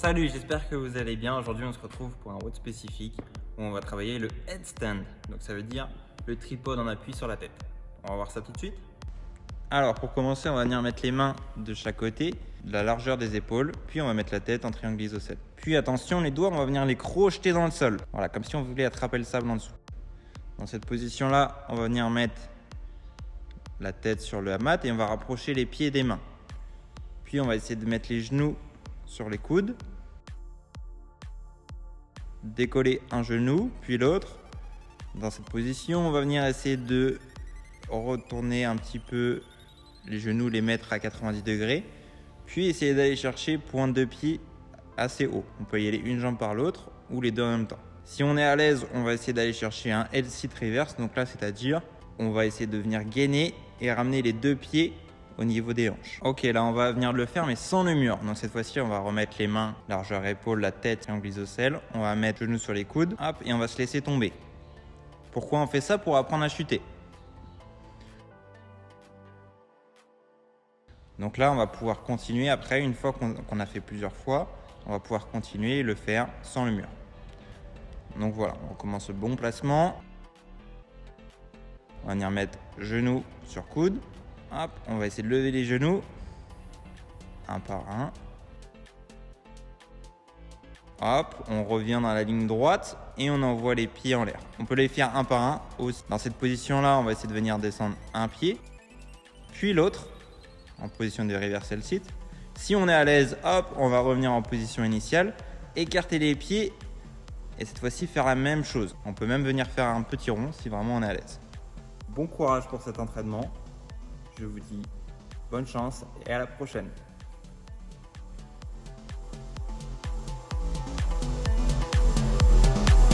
Salut, j'espère que vous allez bien. Aujourd'hui, on se retrouve pour un WOD spécifique où on va travailler le headstand. Donc ça veut dire le tripode en appui sur la tête. On va voir ça tout de suite. Alors pour commencer, on va venir mettre les mains de chaque côté, de la largeur des épaules, puis on va mettre la tête en triangle isocèle. Puis attention, les doigts, on va venir les crocheter dans le sol. Voilà, comme si on voulait attraper le sable en dessous. Dans cette position-là, on va venir mettre la tête sur le mat et on va rapprocher les pieds des mains. Puis on va essayer de mettre les genoux sur les coudes, décoller un genou puis l'autre. Dans cette position, on va venir essayer de retourner un petit peu les genoux, les mettre à 90 degrés, puis essayer d'aller chercher pointe de pied assez haut. On peut y aller une jambe par l'autre ou les deux en même temps. Si on est à l'aise, on va essayer d'aller chercher un L-sit reverse. Donc là, c'est-à-dire, on va essayer de venir gainer et ramener les deux pieds au niveau des hanches. Ok, là on va venir le faire mais sans le mur. Donc cette fois-ci, on va remettre les mains, largeur épaule, la tête, triangle isocèle. On va mettre le genou sur les coudes, hop, et on va se laisser tomber. Pourquoi on fait ça? Pour apprendre à chuter. Donc là, on va pouvoir continuer après, une fois qu'on a fait plusieurs fois, on va pouvoir continuer et le faire sans le mur. Donc voilà, on commence le bon placement. On va venir mettre genou sur coude. Hop, on va essayer de lever les genoux, un par un. Hop, on revient dans la ligne droite et on envoie les pieds en l'air. On peut les faire un par un aussi. Dans cette position-là, on va essayer de venir descendre un pied, puis l'autre, en position de reverse L-sit. Si on est à l'aise, hop, on va revenir en position initiale, écarter les pieds et cette fois-ci faire la même chose. On peut même venir faire un petit rond si vraiment on est à l'aise. Bon courage pour cet entraînement. Je vous dis bonne chance et à la prochaine.